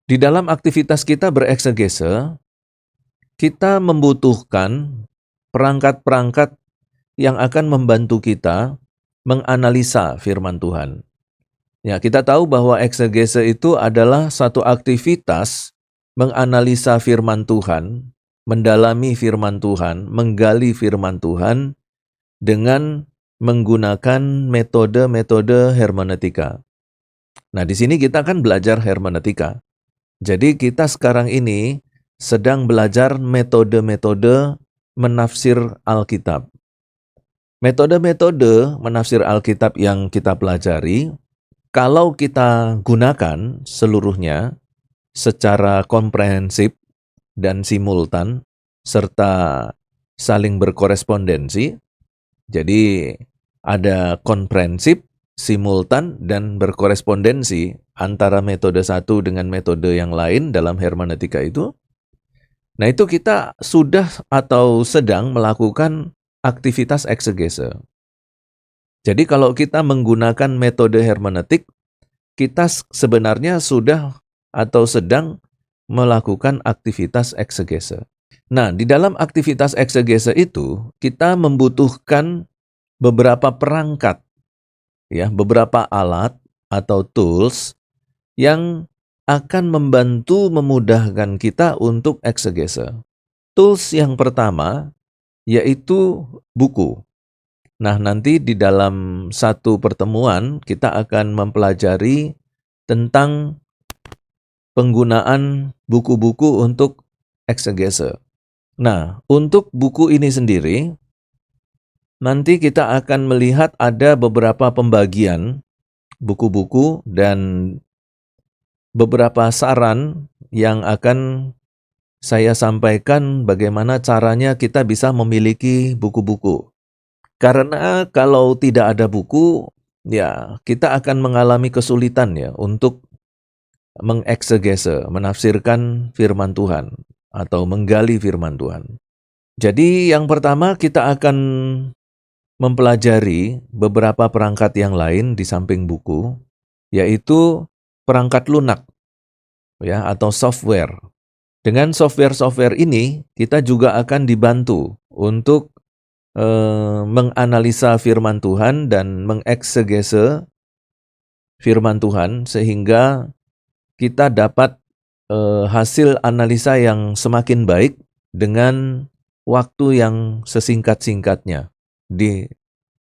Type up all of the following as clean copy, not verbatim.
Di dalam aktivitas kita bereksegese, kita membutuhkan perangkat-perangkat yang akan membantu kita menganalisa firman Tuhan. Ya, kita tahu bahwa eksegese itu adalah satu aktivitas menganalisa firman Tuhan, mendalami firman Tuhan, menggali firman Tuhan dengan menggunakan metode-metode hermeneutika. Nah, di sini kita kan belajar hermeneutika. Jadi kita sekarang ini sedang belajar metode-metode menafsir Alkitab. Metode-metode menafsir Alkitab yang kita pelajari, kalau kita gunakan seluruhnya secara komprehensif dan simultan, serta saling berkorespondensi, jadi ada komprehensif, simultan, dan berkorespondensi antara metode satu dengan metode yang lain dalam hermeneutika itu. Nah, itu kita sudah atau sedang melakukan aktivitas eksegese. Jadi kalau kita menggunakan metode hermeneutik, kita sebenarnya sudah atau sedang melakukan aktivitas eksegese. Nah, di dalam aktivitas eksegese itu, kita membutuhkan beberapa perangkat, ya, beberapa alat atau tools yang akan membantu memudahkan kita untuk eksegese. Tools yang pertama yaitu buku. Nah, nanti di dalam satu pertemuan kita akan mempelajari tentang penggunaan buku-buku untuk eksegese. Nah, untuk buku ini sendiri, nanti kita akan melihat ada beberapa pembagian buku-buku dan beberapa saran yang akan saya sampaikan bagaimana caranya kita bisa memiliki buku-buku. Karena kalau tidak ada buku, ya kita akan mengalami kesulitan ya untuk mengeksegese, menafsirkan firman Tuhan atau menggali firman Tuhan. Jadi yang pertama kita akan mempelajari beberapa perangkat yang lain di samping buku, yaitu perangkat lunak ya atau software. Dengan software-software ini kita juga akan dibantu untuk menganalisa firman Tuhan dan mengeksegese firman Tuhan sehingga kita dapat hasil analisa yang semakin baik dengan waktu yang sesingkat-singkatnya.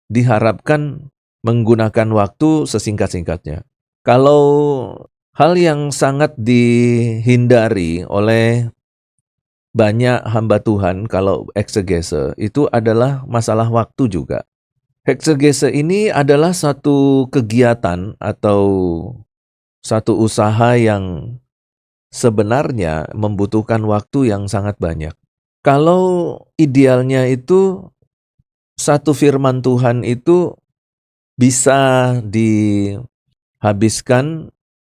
Diharapkan menggunakan waktu sesingkat-singkatnya. Kalau hal yang sangat dihindari oleh banyak hamba Tuhan kalau eksegese itu adalah masalah waktu juga. Eksegese ini adalah satu kegiatan atau satu usaha yang sebenarnya membutuhkan waktu yang sangat banyak. Kalau idealnya itu satu firman Tuhan itu bisa dihabiskan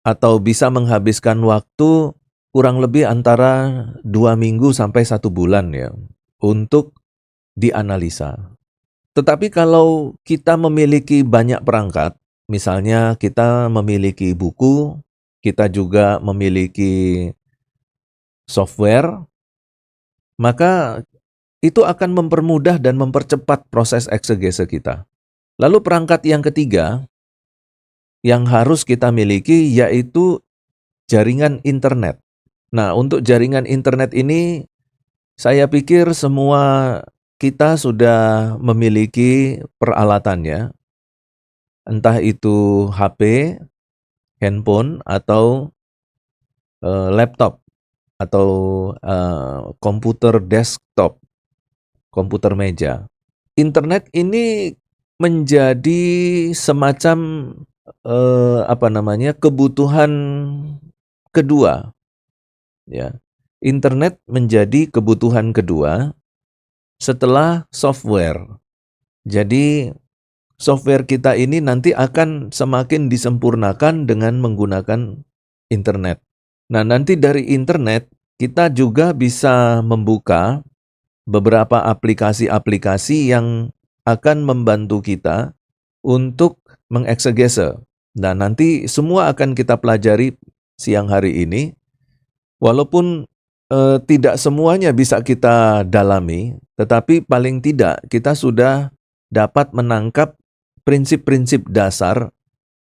atau bisa menghabiskan waktu kurang lebih antara 2 minggu sampai 1 bulan ya untuk dianalisa. Tetapi kalau kita memiliki banyak perangkat, misalnya kita memiliki buku, kita juga memiliki software, maka itu akan mempermudah dan mempercepat proses eksegese kita. Lalu perangkat yang ketiga yang harus kita miliki yaitu jaringan internet. Nah, untuk jaringan internet ini saya pikir semua kita sudah memiliki peralatannya. Entah itu HP, handphone, atau laptop, atau komputer desktop, komputer meja. Internet ini menjadi semacam kebutuhan kedua. Ya, internet menjadi kebutuhan kedua setelah software. Jadi software kita ini nanti akan semakin disempurnakan dengan menggunakan internet. Nah, nanti dari internet kita juga bisa membuka beberapa aplikasi-aplikasi yang akan membantu kita untuk mengeksegese. Nah, nanti semua akan kita pelajari siang hari ini. Walaupun tidak semuanya bisa kita dalami, tetapi paling tidak kita sudah dapat menangkap prinsip-prinsip dasar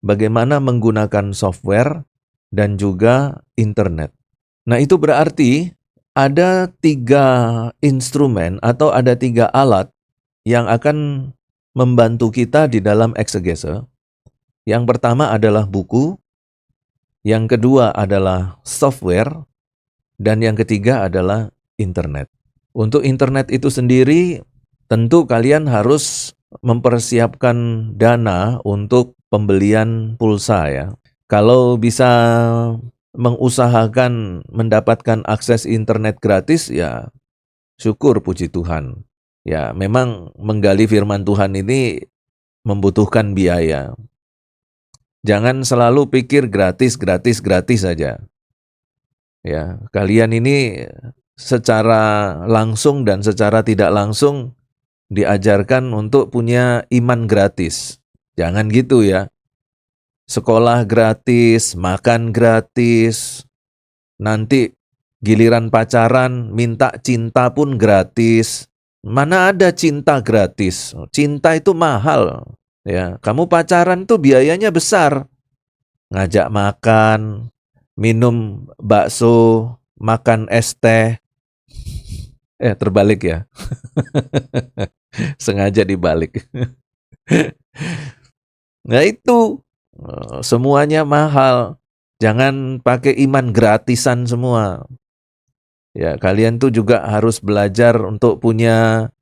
bagaimana menggunakan software dan juga internet. Nah, itu berarti ada 3 instrumen atau ada 3 alat yang akan membantu kita di dalam eksegese. Yang pertama adalah buku, yang kedua adalah software, dan yang ketiga adalah internet. Untuk internet itu sendiri, tentu kalian harus mempersiapkan dana untuk pembelian pulsa ya. Kalau bisa mengusahakan mendapatkan akses internet gratis, ya syukur puji Tuhan. Ya, memang menggali firman Tuhan ini membutuhkan biaya. Jangan selalu pikir gratis, gratis, gratis saja. Ya, kalian ini secara langsung dan secara tidak langsung diajarkan untuk punya iman gratis. Jangan gitu ya. Sekolah gratis, makan gratis, nanti giliran pacaran minta cinta pun gratis. Mana ada cinta gratis? Cinta itu mahal. Ya, kamu pacaran tuh biayanya besar. Ngajak makan, minum bakso, makan es teh. Terbalik ya. Sengaja dibalik. Nah itu, semuanya mahal. Jangan pakai iman gratisan semua. Ya, kalian tuh juga harus belajar untuk punya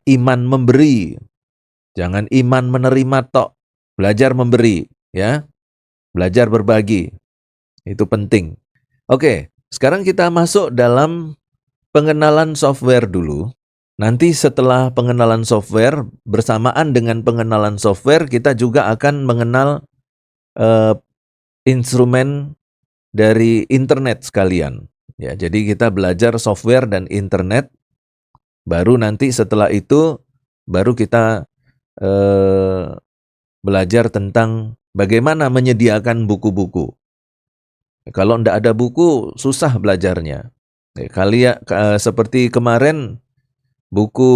iman memberi. Jangan iman menerima tok. Belajar memberi, ya. Belajar berbagi. Itu penting. Oke, sekarang kita masuk dalam pengenalan software dulu. Nanti setelah pengenalan software, bersamaan dengan pengenalan software, kita juga akan mengenal instrumen dari internet sekalian. Ya, jadi kita belajar software dan internet, baru nanti setelah itu, baru kita belajar tentang bagaimana menyediakan buku-buku. Kalau tidak ada buku, susah belajarnya. Seperti kemarin, buku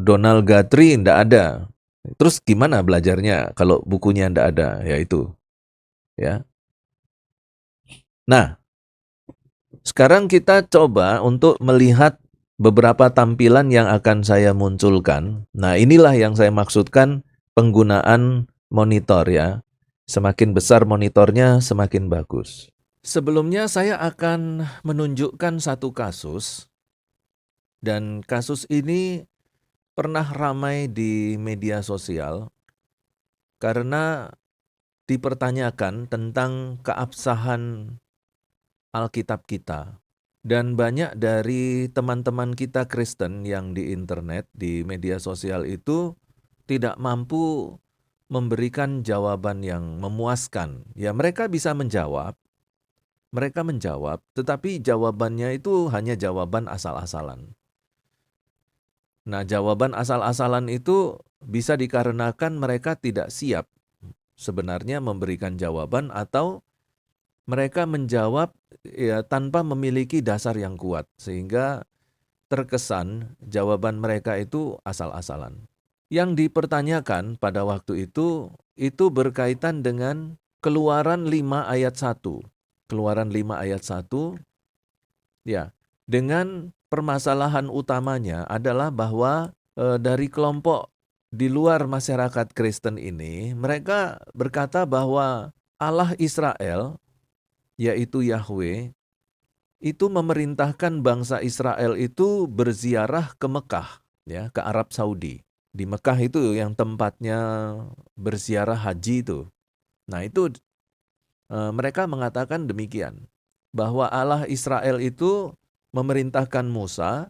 Donald Guthrie tidak ada. Terus gimana belajarnya kalau bukunya tidak ada? Ya itu. Ya. Nah, sekarang kita coba untuk melihat beberapa tampilan yang akan saya munculkan. Nah, inilah yang saya maksudkan penggunaan monitor ya. Semakin besar monitornya, semakin bagus. Sebelumnya saya akan menunjukkan satu kasus, dan kasus ini pernah ramai di media sosial karena dipertanyakan tentang keabsahan Alkitab kita. Dan banyak dari teman-teman kita Kristen yang di internet, di media sosial itu tidak mampu memberikan jawaban yang memuaskan. Ya, mereka bisa menjawab, tetapi jawabannya itu hanya jawaban asal-asalan. Nah, jawaban asal-asalan itu bisa dikarenakan mereka tidak siap sebenarnya memberikan jawaban, atau mereka menjawab ya tanpa memiliki dasar yang kuat, sehingga terkesan jawaban mereka itu asal-asalan. Yang dipertanyakan pada waktu itu berkaitan dengan Keluaran 5 ayat 1. Keluaran 5 ayat 1, ya, dengan permasalahan utamanya adalah bahwa dari kelompok di luar masyarakat Kristen ini, mereka berkata bahwa Allah Israel, yaitu Yahweh, itu memerintahkan bangsa Israel itu berziarah ke Mekah, ya, ke Arab Saudi. Di Mekah itu yang tempatnya berziarah haji itu. Nah itu mereka mengatakan demikian, bahwa Allah Israel itu memerintahkan Musa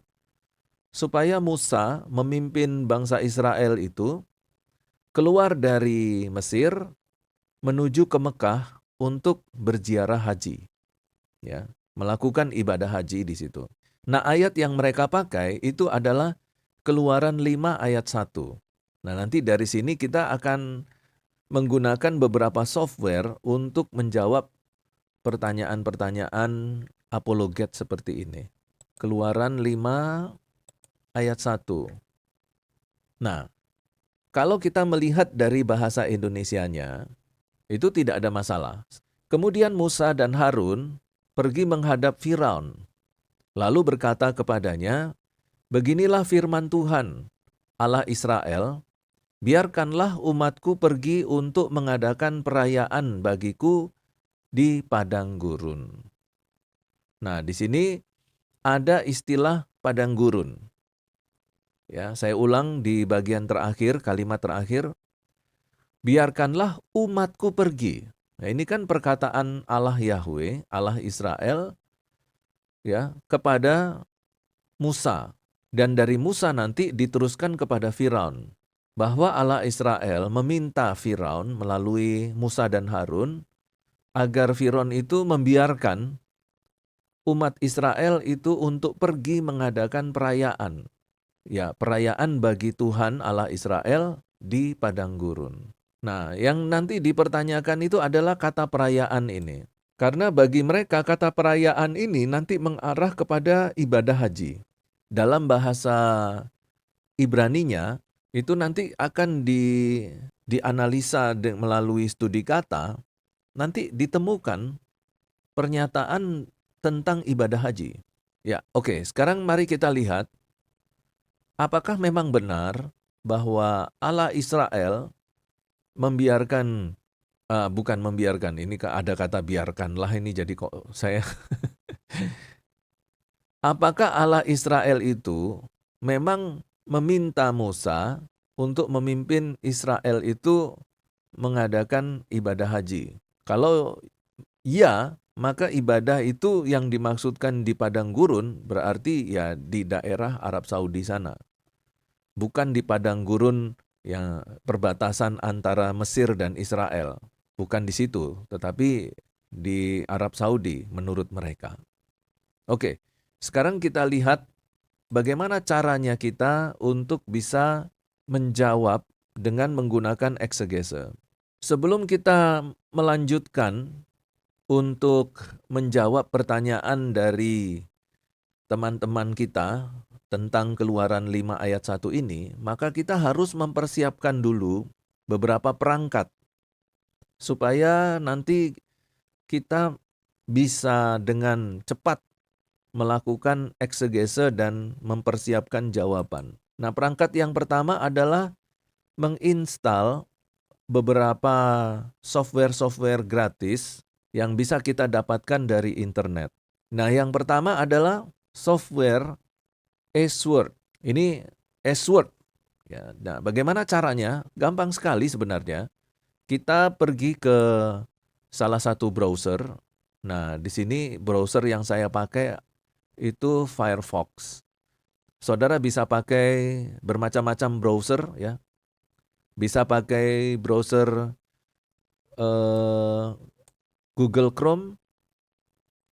supaya Musa memimpin bangsa Israel itu keluar dari Mesir menuju ke Mekah untuk berziarah haji, ya, melakukan ibadah haji di situ. Nah, ayat yang mereka pakai itu adalah Keluaran 5 ayat 1. Nah, nanti dari sini kita akan menggunakan beberapa software untuk menjawab pertanyaan-pertanyaan apologet seperti ini. Keluaran 5 ayat 1. Nah, kalau kita melihat dari bahasa Indonesianya, itu tidak ada masalah. Kemudian Musa dan Harun pergi menghadap Firaun, lalu berkata kepadanya, "Beginilah firman Tuhan, Allah Israel, biarkanlah umatku pergi untuk mengadakan perayaan bagiku di padang gurun." Nah, di sini ada istilah padang gurun. Ya, saya ulang di bagian terakhir, kalimat terakhir, biarkanlah umatku pergi. Nah, ini kan perkataan Allah Yahweh, Allah Israel, ya, kepada Musa. Dan dari Musa nanti diteruskan kepada Firaun. Bahwa Allah Israel meminta Firaun melalui Musa dan Harun agar Firaun itu membiarkan umat Israel itu untuk pergi mengadakan perayaan. Ya, perayaan bagi Tuhan Allah Israel di padang gurun. Nah, yang nanti dipertanyakan itu adalah kata perayaan ini. Karena bagi mereka kata perayaan ini nanti mengarah kepada ibadah haji. Dalam bahasa Ibraninya itu nanti akan dianalisa melalui studi kata, nanti ditemukan pernyataan tentang ibadah haji. Ya, oke. Sekarang mari kita lihat apakah memang benar bahwa Allah Israel membiarkan, bukan membiarkan, ini ada kata biarkanlah ini jadi kok saya. Apakah Allah Israel itu memang meminta Musa untuk memimpin Israel itu mengadakan ibadah haji? Kalau iya, maka ibadah itu yang dimaksudkan di padang gurun berarti ya di daerah Arab Saudi sana. Bukan di padang gurun yang perbatasan antara Mesir dan Israel. Bukan di situ, tetapi di Arab Saudi menurut mereka. Oke, sekarang kita lihat bagaimana caranya kita untuk bisa menjawab dengan menggunakan eksegese. Sebelum kita melanjutkan untuk menjawab pertanyaan dari teman-teman kita tentang Keluaran 5 ayat 1 ini, maka kita harus mempersiapkan dulu beberapa perangkat supaya nanti kita bisa dengan cepat melakukan eksegese dan mempersiapkan jawaban. Nah, perangkat yang pertama adalah menginstal beberapa software-software gratis yang bisa kita dapatkan dari internet. Nah, yang pertama adalah software S-Word. Ini S-Word. Ya, nah, bagaimana caranya? Gampang sekali sebenarnya. Kita pergi ke salah satu browser. Nah, di sini browser yang saya pakai itu Firefox. Saudara bisa pakai bermacam-macam browser ya. Bisa pakai browser Google Chrome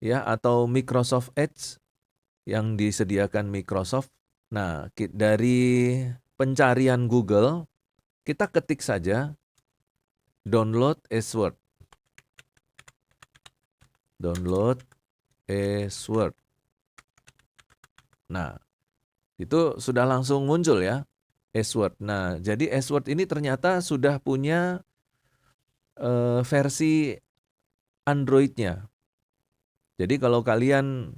ya atau Microsoft Edge yang disediakan Microsoft. Nah, dari pencarian Google kita ketik saja download S-Word. Download S-Word. Nah, itu sudah langsung muncul ya, S-Word. Nah, jadi S-Word ini ternyata sudah punya versi Android-nya. Jadi kalau kalian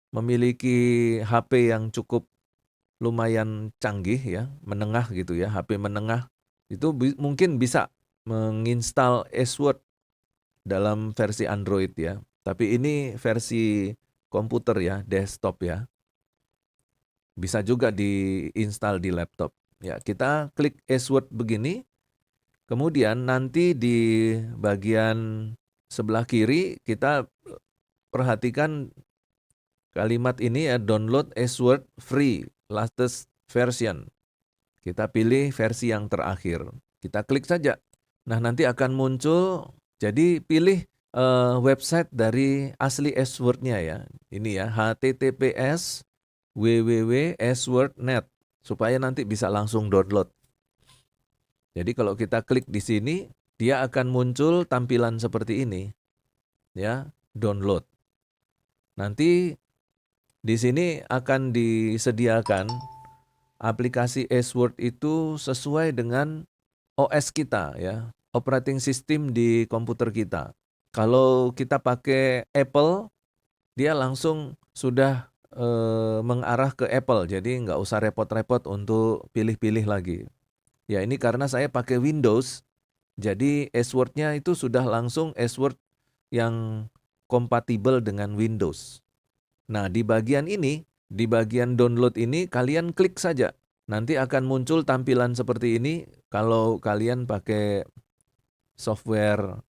memiliki HP yang cukup lumayan canggih ya, menengah gitu ya, HP menengah, itu mungkin bisa menginstal S-Word dalam versi Android ya. Tapi ini versi komputer ya, desktop ya. Bisa juga diinstal di laptop. Ya, kita klik S-Word begini. Kemudian nanti di bagian sebelah kiri kita perhatikan kalimat ini ya, download S-Word free latest version. Kita pilih versi yang terakhir. Kita klik saja. Nah, nanti akan muncul, jadi pilih website dari asli S-Word-nya ya. Ini ya, https www.sword.net supaya nanti bisa langsung download. Jadi kalau kita klik di sini, dia akan muncul tampilan seperti ini. Ya, download. Nanti di sini akan disediakan aplikasi S-Word itu sesuai dengan OS kita ya, operating system di komputer kita. Kalau kita pakai Apple, dia langsung sudah mengarah ke Apple, jadi nggak usah repot-repot untuk pilih-pilih lagi. Ya ini karena saya pakai Windows, jadi S-Word-nya itu sudah langsung S-Word yang kompatibel dengan Windows. Nah di bagian ini, di bagian download ini kalian klik saja. Nanti akan muncul tampilan seperti ini kalau kalian pakai software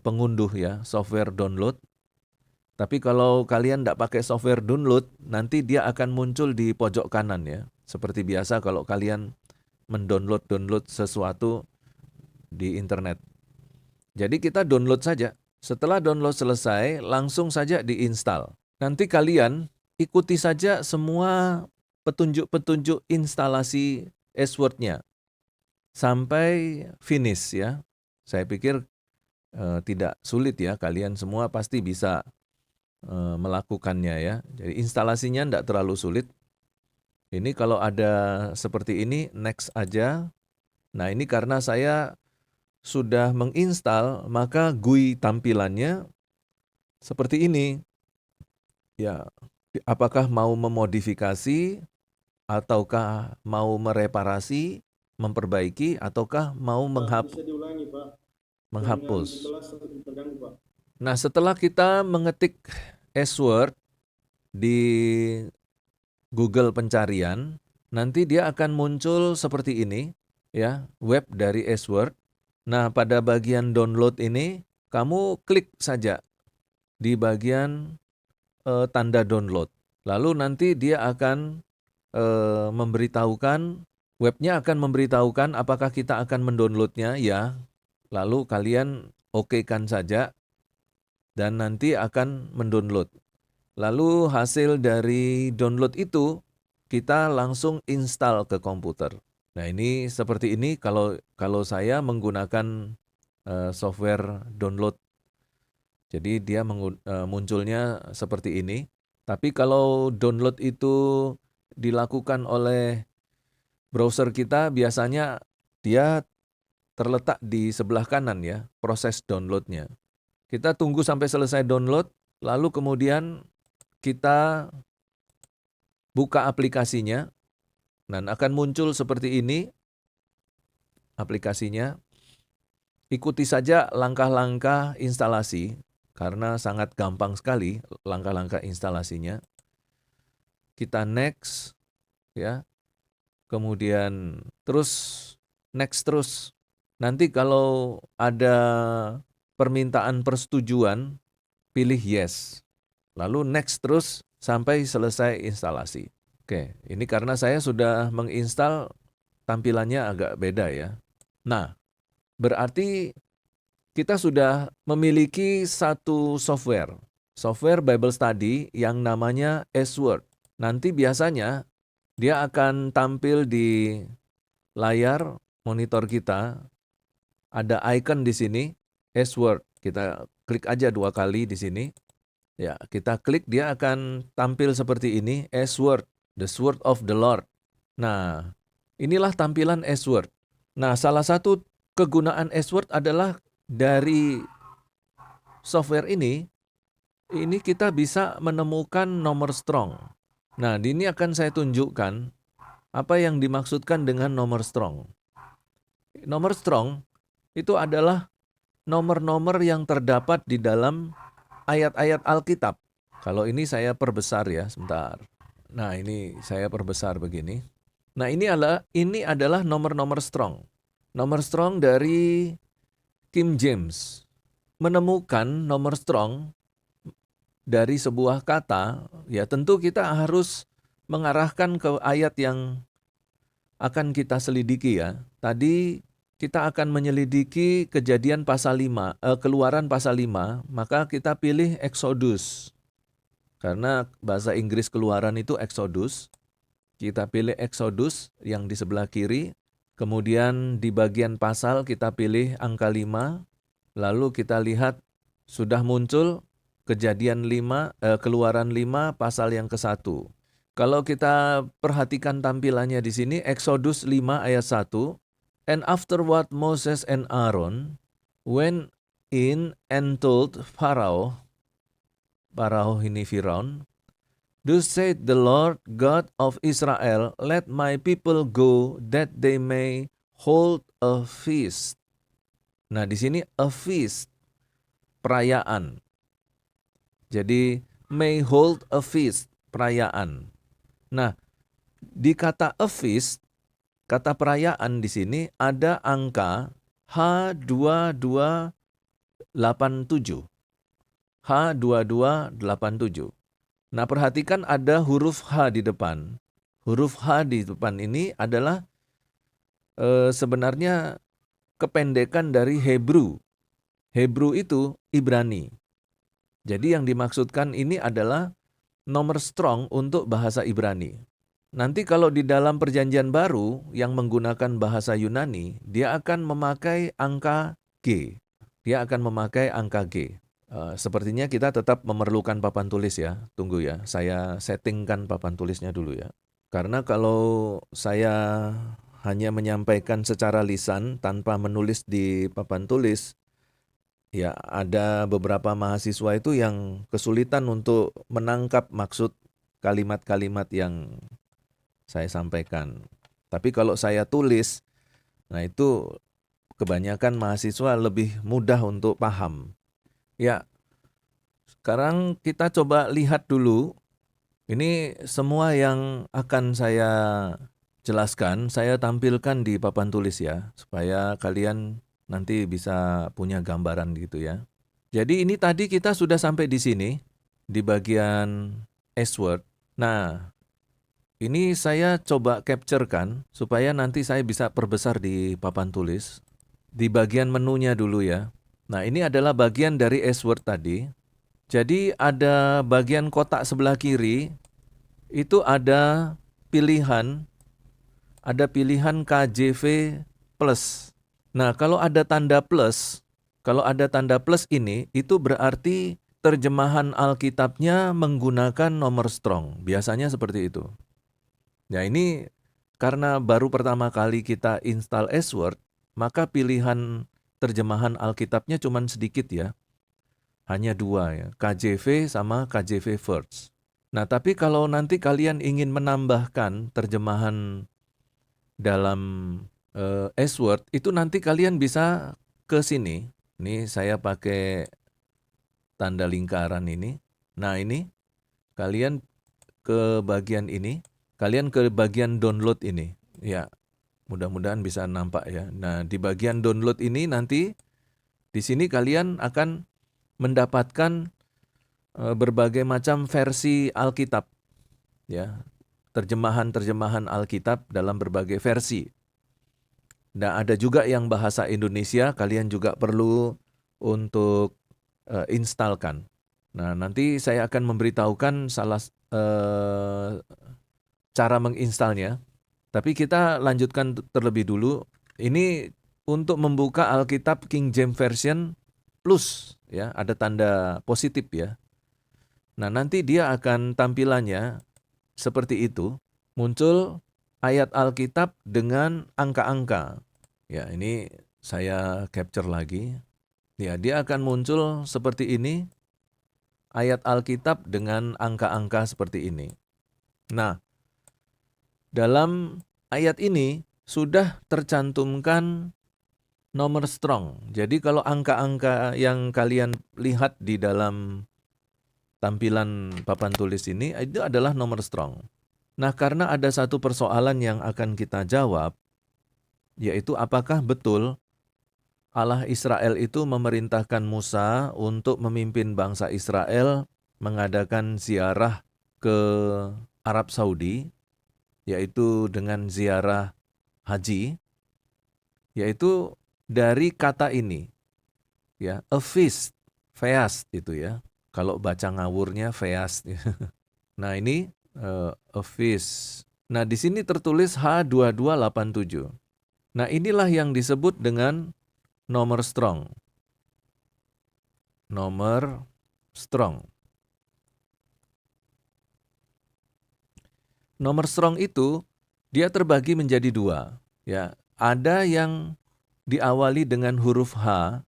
pengunduh ya, software download. Tapi kalau kalian tidak pakai software download, nanti dia akan muncul di pojok kanan ya. Seperti biasa kalau kalian mendownload sesuatu di internet. Jadi kita download saja. Setelah download selesai, langsung saja diinstal. Nanti kalian ikuti saja semua petunjuk-petunjuk instalasi S-Word-nya sampai finish ya. Saya pikir tidak sulit ya, kalian semua pasti bisa melakukannya ya. Jadi instalasinya tidak terlalu sulit. Ini kalau ada seperti ini, next aja. Nah ini karena saya sudah menginstal, maka GUI tampilannya seperti ini. Ya, apakah mau memodifikasi, ataukah mau mereparasi, memperbaiki, ataukah mau Bisa diulangi, Pak. Jaringan di menghapus. kelas terganggu, Pak. Nah setelah kita mengetik S-Word di Google pencarian, nanti dia akan muncul seperti ini, ya, web dari S-Word. Nah, pada bagian download ini, kamu klik saja di bagian tanda download. Lalu nanti dia akan memberitahukan, webnya akan memberitahukan apakah kita akan mendownloadnya, ya. Lalu kalian okekan saja, dan nanti akan mendownload. Lalu hasil dari download itu kita langsung install ke komputer. Nah ini seperti ini kalau saya menggunakan software download. Jadi dia munculnya seperti ini. Tapi kalau download itu dilakukan oleh browser kita, biasanya dia terletak di sebelah kanan ya, proses downloadnya. Kita tunggu sampai selesai download, lalu kemudian kita buka aplikasinya, dan akan muncul seperti ini aplikasinya. Ikuti saja langkah-langkah instalasi, karena sangat gampang sekali langkah-langkah instalasinya. Kita next, ya, kemudian terus next terus. Nanti kalau ada permintaan persetujuan, pilih yes. Lalu next terus sampai selesai instalasi. Oke, ini karena saya sudah menginstal, tampilannya agak beda ya. Nah, berarti kita sudah memiliki satu software Bible Study yang namanya S-Word. Nanti biasanya dia akan tampil di layar monitor kita, ada icon di sini, S-Word. Kita klik aja 2 kali di sini. Ya, kita klik, dia akan tampil seperti ini, S-Word, the Sword of the Lord. Nah, inilah tampilan S-Word. Nah, salah satu kegunaan S-Word adalah dari software ini kita bisa menemukan nomor strong. Nah, di ini akan saya tunjukkan apa yang dimaksudkan dengan nomor strong. Nomor strong itu adalah nomor-nomor yang terdapat di dalam ayat-ayat Alkitab. Kalau ini saya perbesar ya, sebentar. Nah, ini saya perbesar begini. Nah, ini adalah nomor-nomor strong. Nomor strong dari King James. Menemukan nomor strong dari sebuah kata, ya tentu kita harus mengarahkan ke ayat yang akan kita selidiki ya. Tadi kita akan menyelidiki Kejadian pasal 5, Keluaran pasal 5, maka kita pilih Exodus. Karena bahasa Inggris Keluaran itu Exodus. Kita pilih Exodus yang di sebelah kiri. Kemudian di bagian pasal kita pilih angka 5. Lalu kita lihat sudah muncul Kejadian 5, Keluaran 5 pasal yang ke-1. Kalau kita perhatikan tampilannya di sini, Exodus 5 ayat 1. And afterward Moses and Aaron went in and told Pharaoh ini Firaun, thus said the Lord God of Israel, let my people go that they may hold a feast. Nah, di sini a feast, perayaan. Jadi may hold a feast, perayaan. Nah, di kata a feast, kata perayaan di sini ada angka H2287. H2287. Nah, perhatikan ada huruf H di depan. Huruf H di depan ini adalah sebenarnya kependekan dari Hebrew. Hebrew itu Ibrani. Jadi yang dimaksudkan ini adalah nomor strong untuk bahasa Ibrani. Nanti kalau di dalam perjanjian baru yang menggunakan bahasa Yunani, dia akan memakai angka G. Dia akan memakai angka G. Sepertinya kita tetap memerlukan papan tulis ya. Tunggu ya, saya settingkan papan tulisnya dulu ya. Karena kalau saya hanya menyampaikan secara lisan tanpa menulis di papan tulis, ya, ada beberapa mahasiswa itu yang kesulitan untuk menangkap maksud kalimat-kalimat yang saya sampaikan. Tapi kalau saya tulis, nah itu kebanyakan mahasiswa lebih mudah untuk paham. Ya, sekarang kita coba lihat dulu. Ini semua yang akan saya jelaskan, saya tampilkan di papan tulis ya, supaya kalian nanti bisa punya gambaran gitu ya. Jadi ini tadi kita sudah sampai di sini, di bagian S-word. Nah, ini saya coba capturekan supaya nanti saya bisa perbesar di papan tulis. Di bagian menunya dulu ya. Nah, ini adalah bagian dari S-word tadi. Jadi ada bagian kotak sebelah kiri, itu ada pilihan KJV plus. Nah, kalau ada tanda plus ini, itu berarti terjemahan Alkitabnya menggunakan nomor strong. Biasanya seperti itu. Nah, ini karena baru pertama kali kita install S-Word, maka pilihan terjemahan Alkitabnya cuma sedikit ya. Hanya 2 ya, KJV sama KJV First. Nah, tapi kalau nanti kalian ingin menambahkan terjemahan dalam S-Word, itu nanti kalian bisa ke sini. Ini saya pakai tanda lingkaran ini. Nah, ini kalian ke bagian ini, kalian ke bagian download ini. Ya, mudah-mudahan bisa nampak ya. Nah, di bagian download ini nanti di sini kalian akan mendapatkan berbagai macam versi Alkitab. Ya, terjemahan-terjemahan Alkitab dalam berbagai versi. Nah, ada juga yang bahasa Indonesia, kalian juga perlu untuk instalkan. Nah, nanti saya akan memberitahukan cara menginstalnya. Tapi kita lanjutkan terlebih dulu. Ini untuk membuka Alkitab King James Version plus, ya, ada tanda positif ya. Nah, nanti dia akan tampilannya seperti itu, muncul ayat Alkitab dengan angka-angka. Ya, ini saya capture lagi. Ya, dia akan muncul seperti ini, ayat Alkitab dengan angka-angka seperti ini. Nah, dalam ayat ini sudah tercantumkan nomor strong. Jadi kalau angka-angka yang kalian lihat di dalam tampilan papan tulis ini, itu adalah nomor strong. Nah, karena ada satu persoalan yang akan kita jawab, yaitu apakah betul Allah Israel itu memerintahkan Musa untuk memimpin bangsa Israel mengadakan ziarah ke Arab Saudi, yaitu dengan ziarah haji, yaitu dari kata ini, ya, a feast itu ya. Kalau baca ngawurnya feast. Nah, ini a feast. Nah, di sini tertulis H2287. Nah, inilah yang disebut dengan nomor strong. Nomor strong. Nomor strong itu dia terbagi menjadi dua. Ya, ada yang diawali dengan huruf H,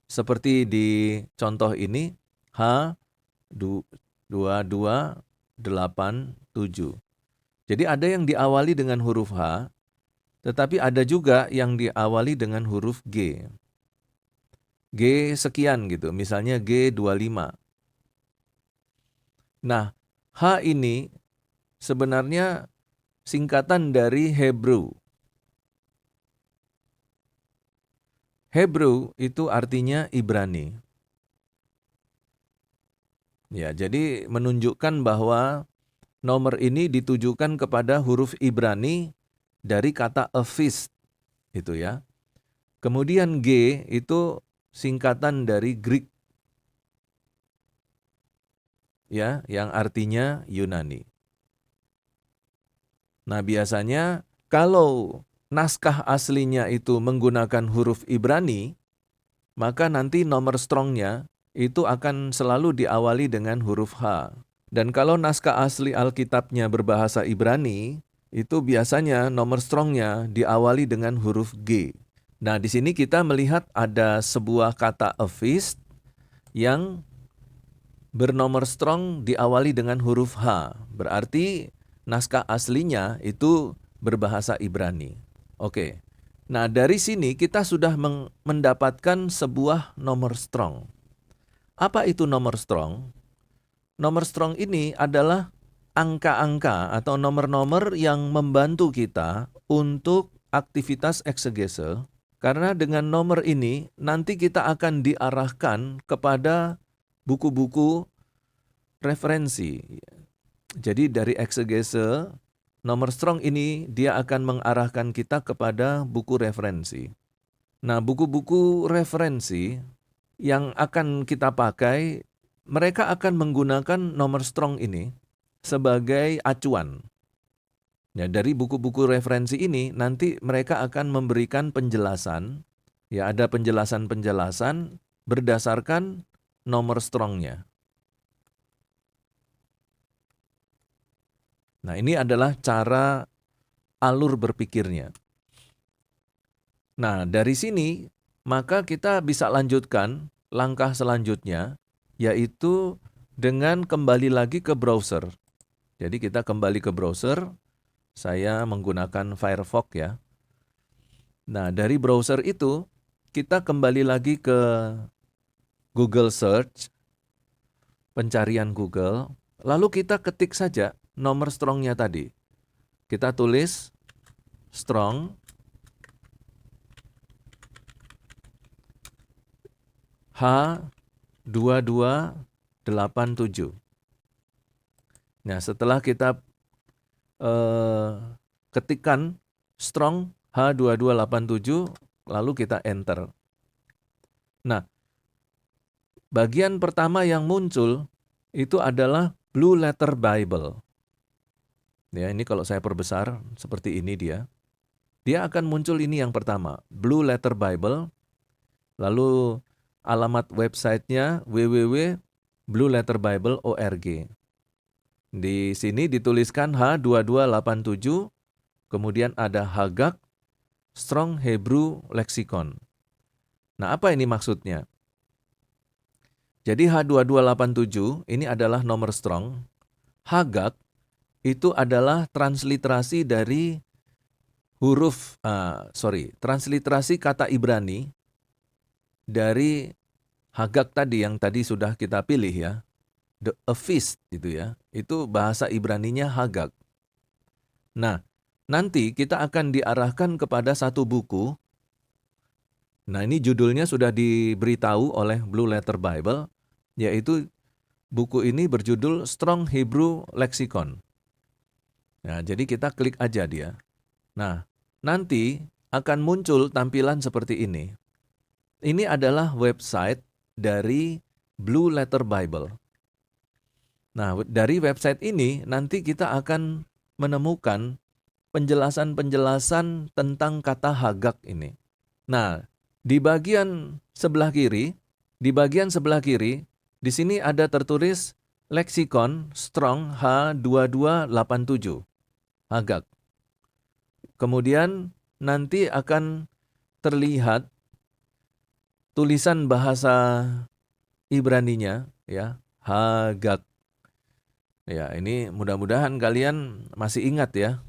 seperti di contoh ini, H 2287. Jadi ada yang diawali dengan huruf H, tetapi ada juga yang diawali dengan huruf G. G sekian gitu, misalnya G25. Nah, H ini sebenarnya singkatan dari Hebrew. Hebrew itu artinya Ibrani. Ya, jadi menunjukkan bahwa nomor ini ditujukan kepada huruf Ibrani dari kata a feast, itu ya. Kemudian G itu singkatan dari Greek, ya, yang artinya Yunani. Nah, biasanya kalau naskah aslinya itu menggunakan huruf Ibrani, maka nanti nomor strongnya itu akan selalu diawali dengan huruf H. Dan kalau naskah asli Alkitabnya berbahasa Ibrani, itu biasanya nomor strongnya diawali dengan huruf G. Nah, di sini kita melihat ada sebuah kata a feast yang bernomor strong diawali dengan huruf H. Berarti naskah aslinya itu berbahasa Ibrani. Oke. Nah, dari sini kita sudah mendapatkan sebuah nomor strong. Apa itu nomor strong? Nomor strong ini adalah angka-angka atau nomor-nomor yang membantu kita untuk aktivitas eksegese, karena dengan nomor ini nanti kita akan diarahkan kepada buku-buku referensi. Jadi dari eksegese, nomor strong ini dia akan mengarahkan kita kepada buku referensi. Nah, buku-buku referensi yang akan kita pakai, mereka akan menggunakan nomor strong ini sebagai acuan. Ya, dari buku-buku referensi ini nanti mereka akan memberikan penjelasan, ya ada penjelasan-penjelasan berdasarkan nomor strongnya. Nah, ini adalah cara alur berpikirnya. Nah, dari sini maka kita bisa lanjutkan langkah selanjutnya, yaitu dengan kembali lagi ke browser. Jadi kita kembali ke browser, saya menggunakan Firefox ya. Nah, dari browser itu kita kembali lagi ke Google Search, pencarian Google, lalu kita ketik saja nomor strongnya tadi. Kita tulis strong H2287. Nah, setelah kita ketikkan strong H2287, lalu kita enter. Nah, bagian pertama yang muncul itu adalah Blue Letter Bible. Ya, ini kalau saya perbesar seperti ini dia. Dia akan muncul ini yang pertama, Blue Letter Bible. Lalu alamat websitenya www.blueletterbible.org. Di sini dituliskan H2287, kemudian ada Hagak, Strong Hebrew Lexicon. Nah, apa ini maksudnya? Jadi H2287 ini adalah nomor strong. Hagak itu adalah transliterasi dari transliterasi kata Ibrani dari Hagak tadi yang tadi sudah kita pilih ya. A feast itu ya. Itu bahasa Ibraninya Hagak. Nah, nanti kita akan diarahkan kepada satu buku. Nah, ini judulnya sudah diberitahu oleh Blue Letter Bible, yaitu buku ini berjudul Strong Hebrew Lexicon. Nah, jadi kita klik aja dia. Nah, nanti akan muncul tampilan seperti ini. Ini adalah website dari Blue Letter Bible. Nah, dari website ini nanti kita akan menemukan penjelasan-penjelasan tentang kata Hagak ini. Nah, di bagian sebelah kiri Di sini ada tertulis leksikon Strong H2287, Hagag. Kemudian nanti akan terlihat tulisan bahasa Ibraninya, ya, Hagag. Ya, ini mudah-mudahan kalian masih ingat ya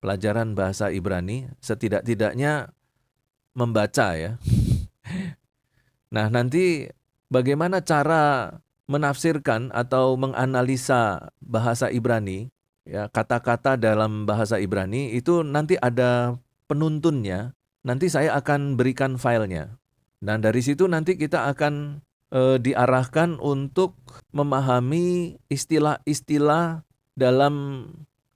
pelajaran bahasa Ibrani, setidak-tidaknya membaca ya. Nah, nanti bagaimana cara menafsirkan atau menganalisa bahasa Ibrani, ya, kata-kata dalam bahasa Ibrani itu nanti ada penuntunnya. Nanti saya akan berikan filenya. Dan dari situ nanti kita akan diarahkan untuk memahami istilah-istilah dalam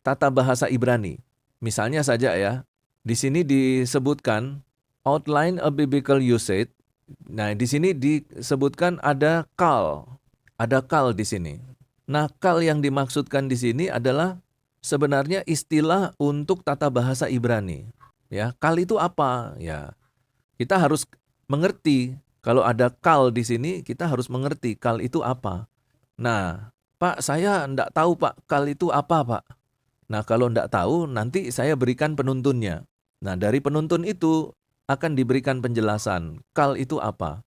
tata bahasa Ibrani. Misalnya saja ya, di sini disebutkan outline a biblical usage. Nah, di sini disebutkan ada kal. Ada kal di sini. Nah, kal yang dimaksudkan di sini adalah sebenarnya istilah untuk tata bahasa Ibrani. Ya, kal itu apa? Ya, kita harus mengerti. Kalau ada kal di sini, kita harus mengerti kal itu apa. Nah, Pak, saya enggak tahu Pak, kal itu apa Pak? Nah, kalau enggak tahu, nanti saya berikan penuntunnya. Nah, dari penuntun itu akan diberikan penjelasan, kal itu apa.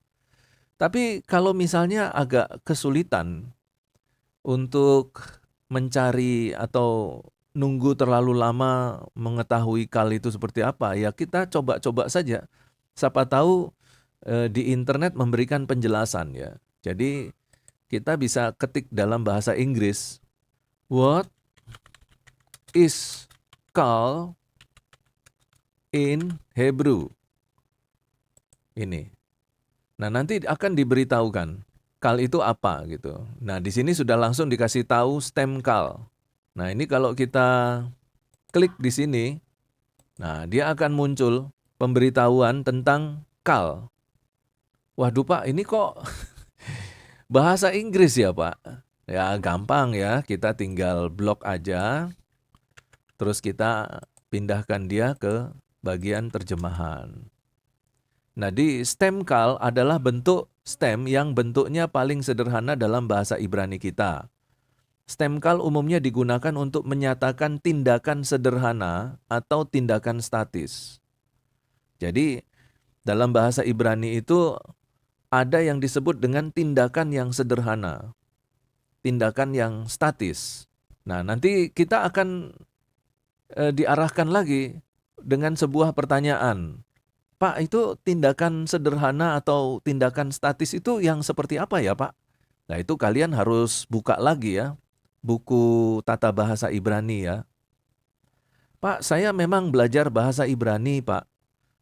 Tapi kalau misalnya agak kesulitan untuk mencari atau nunggu terlalu lama mengetahui kal itu seperti apa, ya kita coba-coba saja. Siapa tahu di internet memberikan penjelasan ya. Jadi kita bisa ketik dalam bahasa Inggris, what is kal in Hebrew? Ini. Nah, nanti akan diberitahukan kal itu apa gitu. Nah, di sini sudah langsung dikasih tahu stem kal. Nah, ini kalau kita klik di sini, nah dia akan muncul pemberitahuan tentang kal. Waduh Pak, ini kok bahasa Inggris ya Pak? Ya gampang ya, kita tinggal blok aja, terus kita pindahkan dia ke bagian terjemahan. Nah, di stem kal adalah bentuk stem yang bentuknya paling sederhana dalam bahasa Ibrani kita. Stem kal umumnya digunakan untuk menyatakan tindakan sederhana atau tindakan statis. Jadi, dalam bahasa Ibrani itu ada yang disebut dengan tindakan yang sederhana, tindakan yang statis. Nah, nanti kita akan diarahkan lagi dengan sebuah pertanyaan. Pak, itu tindakan sederhana atau tindakan statis itu yang seperti apa ya, Pak? Nah, itu kalian harus buka lagi ya, buku tata bahasa Ibrani ya. Pak, saya memang belajar bahasa Ibrani, Pak.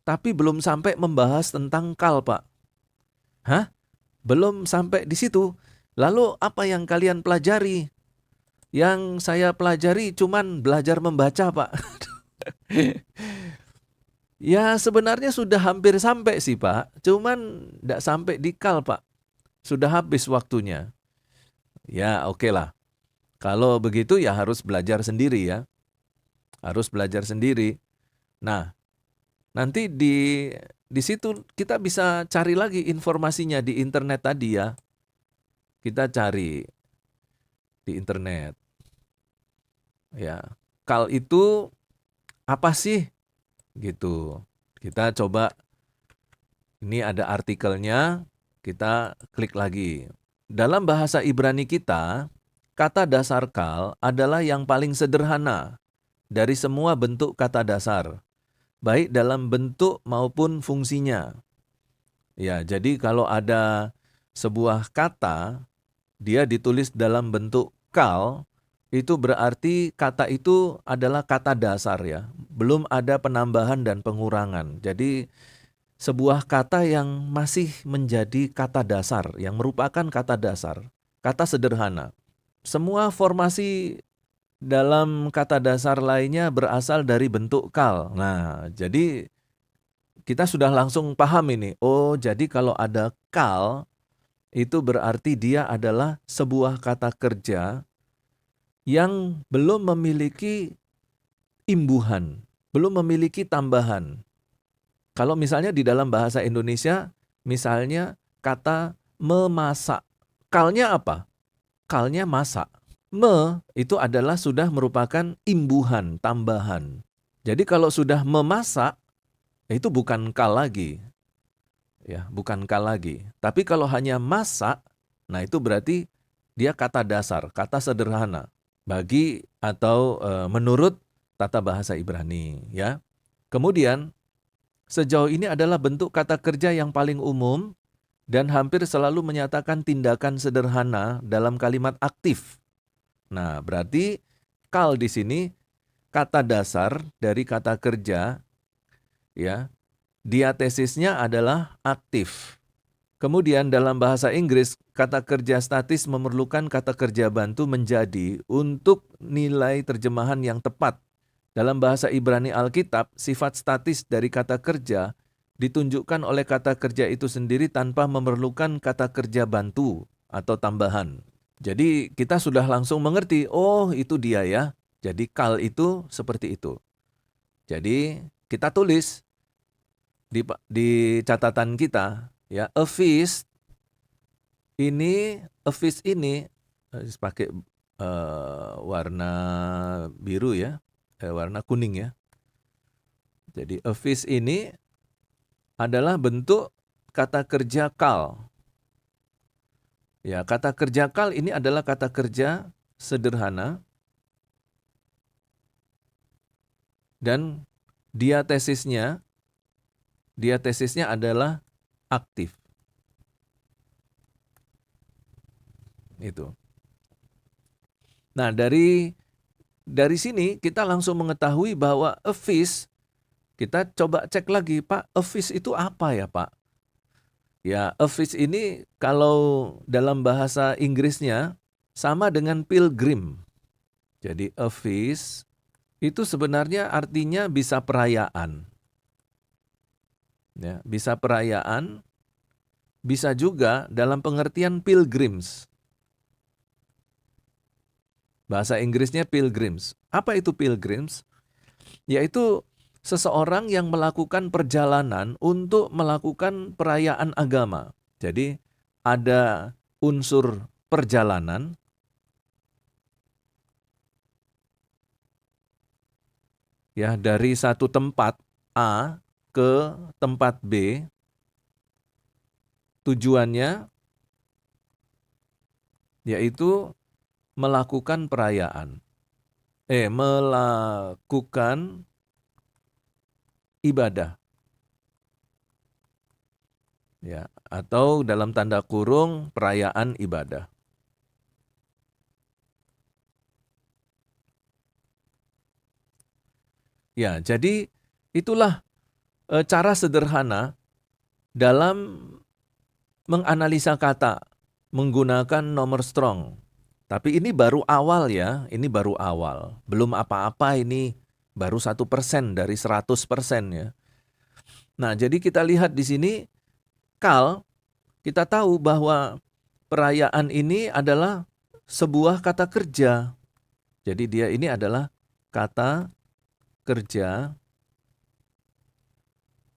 Tapi belum sampai membahas tentang kal, Pak. Hah? Belum sampai di situ. Lalu apa yang kalian pelajari? Yang saya pelajari cuman belajar membaca, Pak. Ya sebenarnya sudah hampir sampai sih Pak, cuman tidak sampai di kal Pak, sudah habis waktunya. Ya oke lah, kalau begitu ya harus belajar sendiri ya, harus belajar sendiri. Nah nanti di situ kita bisa cari lagi informasinya di internet tadi ya, kita cari di internet. Ya, kal itu apa sih? Gitu. Kita coba, ini ada artikelnya, kita klik lagi. Dalam bahasa Ibrani kita, kata dasar kal adalah yang paling sederhana dari semua bentuk kata dasar, baik dalam bentuk maupun fungsinya. Ya, jadi kalau ada sebuah kata, dia ditulis dalam bentuk kal, itu berarti kata itu adalah kata dasar ya. Belum ada penambahan dan pengurangan. Jadi sebuah kata yang masih menjadi kata dasar, yang merupakan kata dasar, kata sederhana. Semua formasi dalam kata dasar lainnya berasal dari bentuk kal. Nah, jadi kita sudah langsung paham ini. Oh, jadi kalau ada kal, itu berarti dia adalah sebuah kata kerja yang belum memiliki imbuhan, belum memiliki tambahan. Kalau misalnya di dalam bahasa Indonesia, misalnya kata memasak, Kalnya apa? Kalnya masa. Itu adalah sudah merupakan imbuhan, tambahan. Jadi kalau sudah memasak, itu bukan kal lagi. Ya, bukan kal lagi. Tapi kalau hanya masak, nah itu berarti dia kata dasar, kata sederhana bagi atau menurut tata bahasa Ibrani, ya. Kemudian sejauh ini adalah bentuk kata kerja yang paling umum dan hampir selalu menyatakan tindakan sederhana dalam kalimat aktif. Nah, berarti kal di sini kata dasar dari kata kerja, ya. Diatesisnya adalah aktif. Kemudian dalam bahasa Inggris, kata kerja statis memerlukan kata kerja bantu menjadi untuk nilai terjemahan yang tepat. Dalam bahasa Ibrani Alkitab, sifat statis dari kata kerja ditunjukkan oleh kata kerja itu sendiri tanpa memerlukan kata kerja bantu atau tambahan. Jadi kita sudah langsung mengerti, oh itu dia ya. Jadi kal itu seperti itu. Jadi kita tulis di catatan kita, ya, a feast ini pakai warna biru ya, warna kuning ya. Jadi a feast ini adalah bentuk kata kerja kal. Ya, kata kerja kal ini adalah kata kerja sederhana dan diatesisnya adalah aktif. Itu. Nah, dari sini kita langsung mengetahui bahwa a feast, kita coba cek lagi, Pak, a feast itu apa ya, Pak? Ya, a feast ini kalau dalam bahasa Inggrisnya sama dengan pilgrim. Jadi a feast itu sebenarnya artinya bisa perayaan. Ya, bisa perayaan, bisa juga dalam pengertian pilgrims. Bahasa Inggrisnya pilgrims. Apa itu pilgrims? Yaitu seseorang yang melakukan perjalanan untuk melakukan perayaan agama. Jadi ada unsur perjalanan, ya, dari satu tempat A ke tempat B, tujuannya yaitu melakukan perayaan. Melakukan ibadah. Ya, atau dalam tanda kurung perayaan ibadah. Ya, jadi itulah cara sederhana dalam menganalisa kata menggunakan nomor strong. Tapi ini baru awal ya, ini baru awal. Belum apa-apa, ini baru 1% dari 100% ya. Nah, jadi kita lihat di sini, kal, kita tahu bahwa perayaan ini adalah sebuah kata kerja. Jadi dia ini adalah kata kerja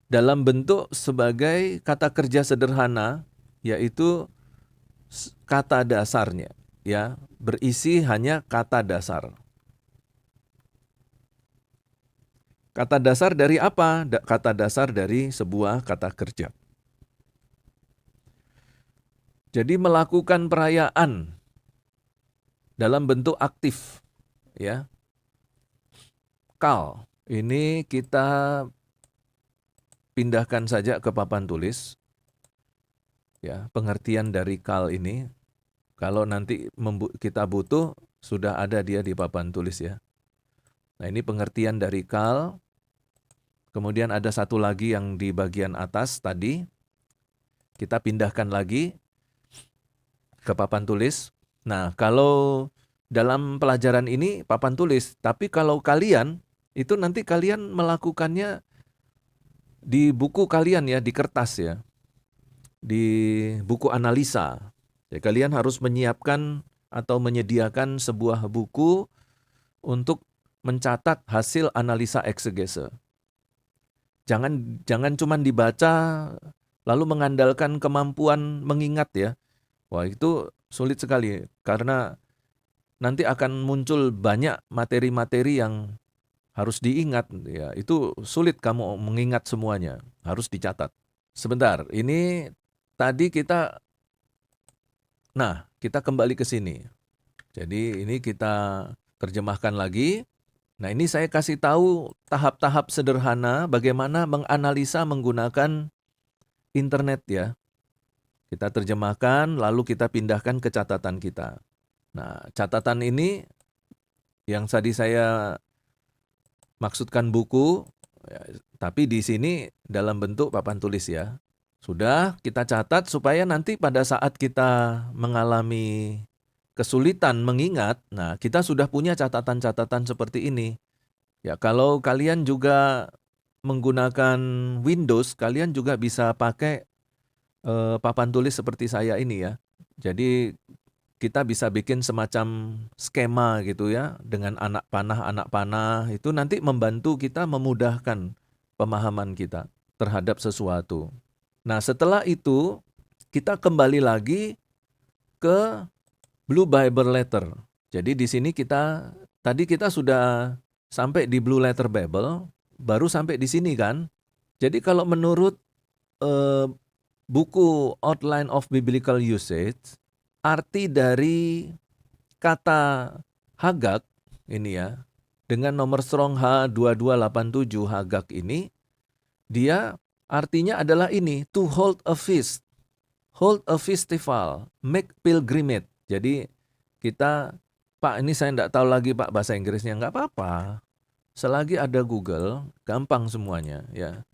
dalam bentuk sebagai kata kerja sederhana, yaitu kata dasarnya, ya, berisi hanya kata dasar. Kata dasar dari apa? Kata dasar dari sebuah kata kerja. Jadi melakukan perayaan dalam bentuk aktif, ya. Kal, ini kita pindahkan saja ke papan tulis. Ya, pengertian dari kal ini, kalau nanti kita butuh, sudah ada dia di papan tulis ya. Nah, ini pengertian dari kal. Kemudian ada satu lagi yang di bagian atas tadi. Kita pindahkan lagi ke papan tulis. Nah, kalau dalam pelajaran ini papan tulis, tapi kalau kalian, itu nanti kalian melakukannya di buku kalian ya, di kertas ya. Di buku analisa. Ya, kalian harus menyiapkan atau menyediakan sebuah buku untuk mencatat hasil analisa eksegese. Jangan cuma dibaca lalu mengandalkan kemampuan mengingat ya. Wah, itu Sulit sekali karena nanti akan muncul banyak materi-materi yang harus diingat ya. Itu sulit kamu mengingat semuanya, harus dicatat. Sebentar, ini tadi kita kembali ke sini. Jadi ini kita terjemahkan lagi. Nah, ini saya kasih tahu tahap-tahap sederhana bagaimana menganalisa menggunakan internet ya. Kita terjemahkan, lalu kita pindahkan ke catatan kita. Nah, catatan ini yang tadi saya maksudkan buku, ya, tapi di sini dalam bentuk papan tulis ya. Sudah kita catat supaya nanti pada saat kita mengalami kesulitan mengingat, nah kita sudah punya catatan-catatan seperti ini. Ya, kalau kalian juga menggunakan Windows, kalian juga bisa pakai papan tulis seperti saya ini ya. Jadi kita bisa bikin semacam skema gitu ya, dengan anak panah itu nanti membantu kita memudahkan pemahaman kita terhadap sesuatu. Nah, setelah itu kita kembali lagi ke Blue Bible Letter. Jadi di sini tadi kita sudah sampai di Blue Letter Bible, baru sampai di sini kan. Jadi kalau menurut buku Outline of Biblical Usage, arti dari kata Hagak ini ya, dengan nomor Strong H2287 Hagak ini, dia artinya adalah ini, to hold a feast, hold a festival, make pilgrimage. Jadi Pak ini saya enggak tahu lagi Pak bahasa Inggrisnya, enggak apa-apa. Selagi ada Google, gampang semuanya ya.